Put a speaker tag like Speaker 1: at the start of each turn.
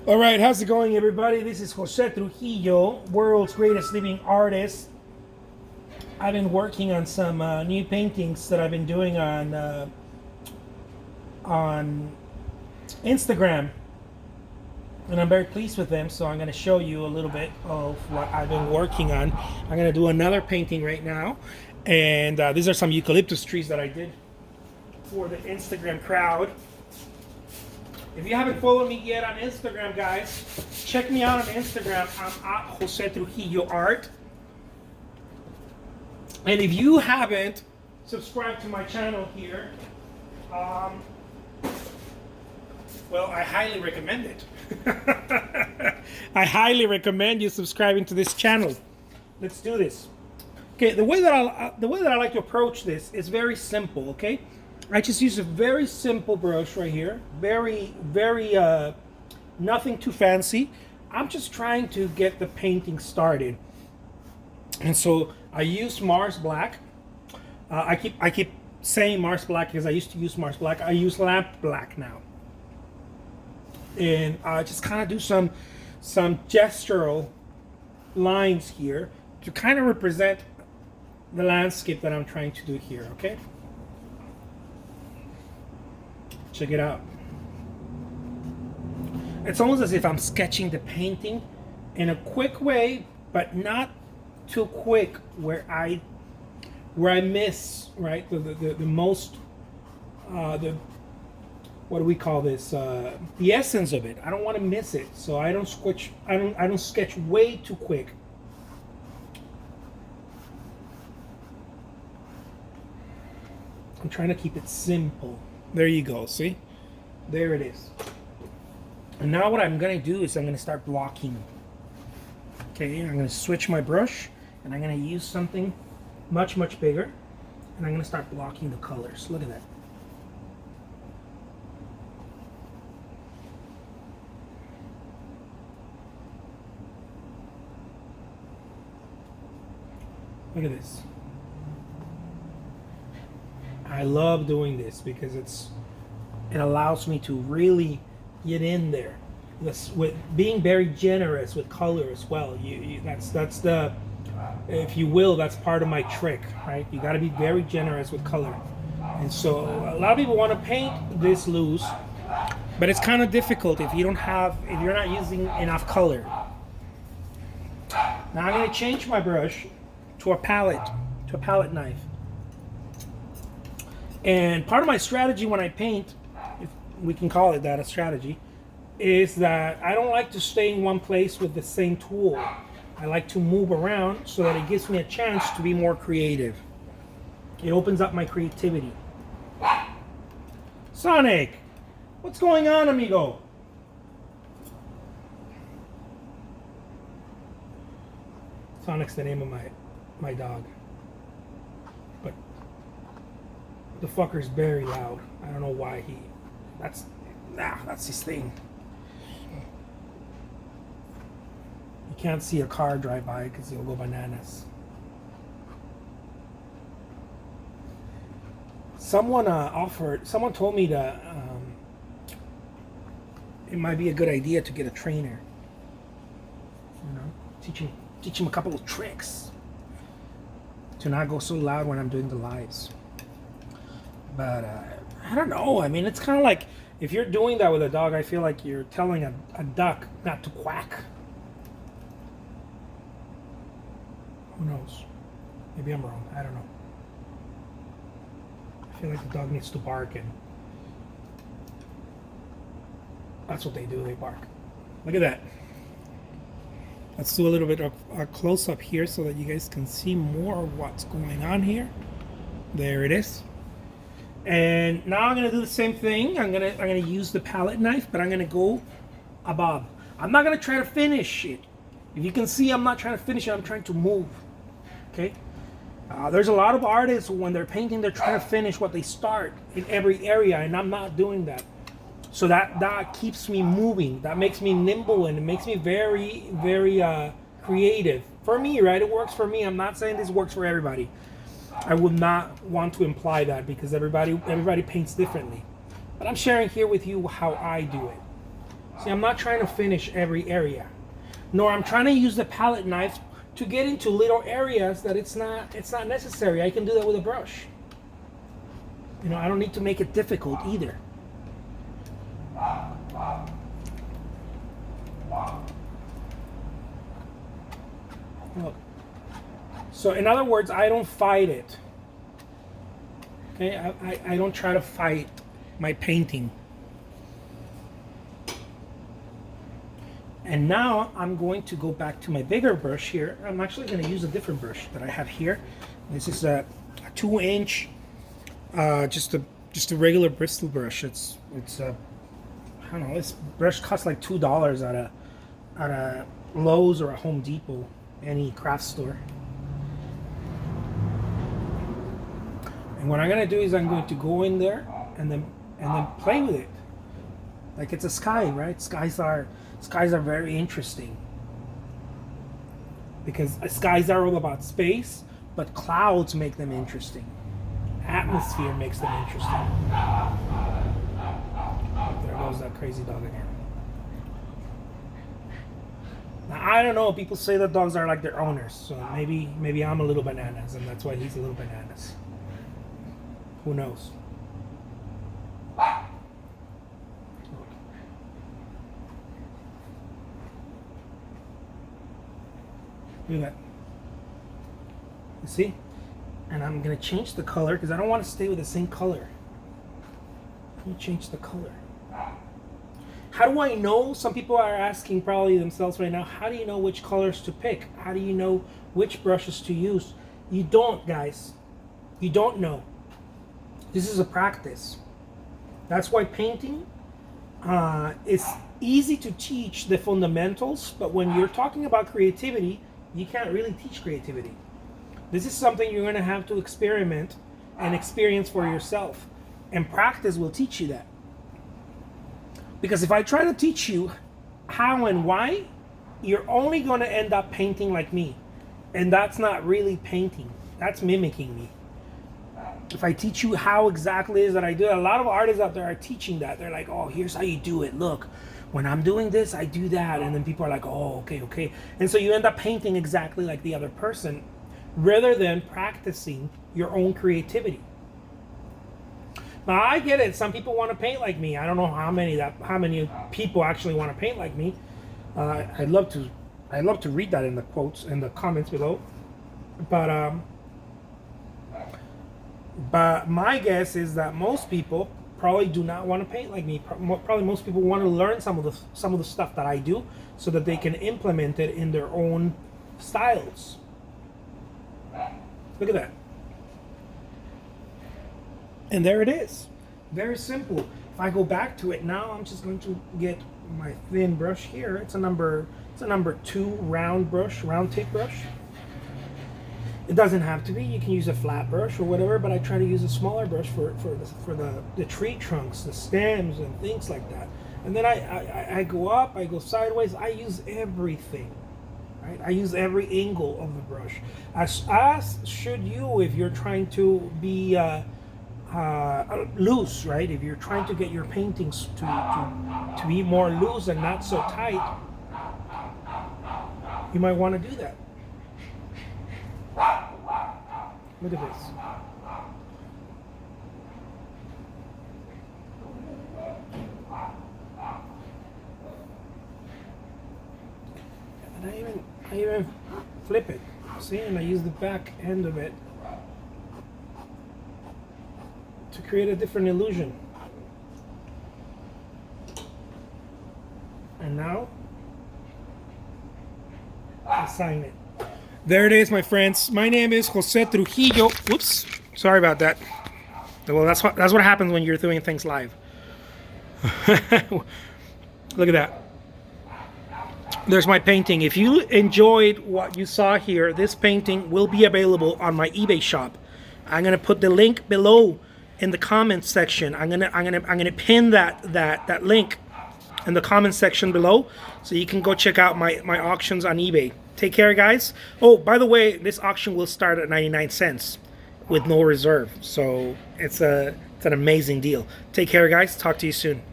Speaker 1: All right, how's it going, everybody? This is Jose Trujillo, world's greatest living artist. I've been working on some new paintings that I've been doing on Instagram, and I'm very pleased with them. So I'm going to show you a little bit of what I've been working on. I'm going to do another painting right now, and these are some eucalyptus trees that I did for the Instagram crowd. If you haven't followed me yet on Instagram, guys, check me out on Instagram. I'm at Jose Trujillo Art. And if you haven't subscribed to my channel here, well, I highly recommend it. I highly recommend you subscribing to this channel. Let's do this. Okay, the way that I like to approach this is very simple. Okay. I just use a very simple brush right here. Very, nothing too fancy. I'm just trying to get the painting started. And so I use Mars Black. I keep saying Mars Black because I used to use Mars Black. I use Lamp Black now. And I just kind of do some gestural lines here to kind of represent the landscape that I'm trying to do here, okay? Check it out. It's almost as if I'm sketching the painting in a quick way, but not too quick where I miss, right, the most the what do we call this, the essence of it. I don't want to miss it, so I don't sketch way too quick. I'm trying to keep it simple. There you go, see? There it is. And now what I'm going to do is I'm going to start blocking. Okay, I'm going to switch my brush, and I'm going to use something much, much bigger, and I'm going to start blocking the colors. Look at that. Look at this. I love doing this because it allows me to really get in there. With being very generous with color as well. That's the, if you will, that's part of my trick, right? You got to be very generous with color. And so a lot of people want to paint this loose, but it's kind of difficult if you're not using enough color. Now I'm going to change my brush to a palette knife. And part of my strategy when I paint, if we can call it that, a strategy, is that I don't like to stay in one place with the same tool. I like to move around so that it gives me a chance to be more creative. It opens up my creativity. Sonic, what's going on, amigo? Sonic's the name of my dog. But the fucker's very loud. I don't know why that's his thing. You can't see a car drive by because he'll go bananas. Someone told me that it might be a good idea to get a trainer. You know, teach him a couple of tricks to not go so loud when I'm doing the lives. But I don't know. I mean, it's kind of like if you're doing that with a dog, I feel like you're telling a duck not to quack. Who knows? Maybe I'm wrong. I don't know. I feel like the dog needs to bark, and that's what they do. They bark. Look at that. Let's do a little bit of a close-up here so that you guys can see more of what's going on here. There it is. And now I'm gonna do the same thing. I'm gonna use the palette knife, but I'm gonna go above. I'm not gonna try to finish it. If you can see, I'm not trying to finish it. I'm trying to move. Okay. There's a lot of artists who, when they're painting, they're trying to finish what they start in every area, and I'm not doing that. So that keeps me moving. That makes me nimble, and it makes me very, very creative. For me, right? It works for me. I'm not saying this works for everybody. I would not want to imply that because everybody paints differently. But I'm sharing here with you how I do it. See, I'm not trying to finish every area, nor I'm trying to use the palette knife to get into little areas that it's not necessary. I can do that with a brush. You know, I don't need to make it difficult either. Look. So in other words, I don't fight it. Okay, I don't try to fight my painting. And now I'm going to go back to my bigger brush here. I'm actually going to use a different brush that I have here. This is a 2-inch, just a regular bristle brush. It's I don't know. This brush costs like $2 at a Lowe's or a Home Depot, any craft store. And what I'm going to do is I'm going to go in there and then play with it. Like it's a sky, right? Skies are very interesting because skies are all about space, but clouds make them interesting. Atmosphere makes them interesting. There goes that crazy dog again. Now, I don't know. People say that dogs are like their owners, so maybe I'm a little bananas, and that's why he's a little bananas. Who knows? Look at that. You see? And I'm going to change the color because I don't want to stay with the same color. Let me change the color. How do I know? Some people are asking probably themselves right now, how do you know which colors to pick? How do you know which brushes to use? You don't, guys. You don't know. This is a practice. That's why painting is easy to teach the fundamentals, but when you're talking about creativity, you can't really teach creativity. This is something you're going to have to experiment and experience for yourself. And practice will teach you that. Because if I try to teach you how and why, you're only going to end up painting like me. And that's not really painting. That's mimicking me. If I teach you how exactly it is that I do it, a lot of artists out there are teaching that. They're like, oh, here's how you do it. Look, when I'm doing this, I do that. And then people are like, oh, okay. And so you end up painting exactly like the other person rather than practicing your own creativity. Now, I get it. Some people want to paint like me. I don't know how many people actually want to paint like me. I'd love to read that in the quotes, in the comments below. But my guess is that most people probably do not want to paint like me. Probably most people want to learn some of the stuff that I do so that they can implement it in their own styles. Look at that. And there it is. Very simple. If I go back to it now, I'm just going to get my thin brush here. It's a number 2 round tip brush. It doesn't have to be. You can use a flat brush or whatever, but I try to use a smaller brush for the tree trunks, the stems, and things like that. And then I go up, I go sideways. I use everything, right? I use every angle of the brush. As should you if you're trying to be loose, right? If you're trying to get your paintings to be more loose and not so tight, you might want to do that. Look at this. And I even flip it. See, and I use the back end of it to create a different illusion. And now I sign it. There it is, my friends. My name is Jose Trujillo. Whoops, sorry about that. Well, that's what happens when you're doing things live. Look at that. There's my painting. If you enjoyed what you saw here, this painting will be available on my eBay shop. I'm gonna put the link below in the comments section. I'm gonna pin that link in the comments section below, so you can go check out my auctions on eBay. Take care, guys. Oh, by the way, this auction will start at 99 cents with no reserve. So it's an amazing deal. Take care, guys. Talk to you soon.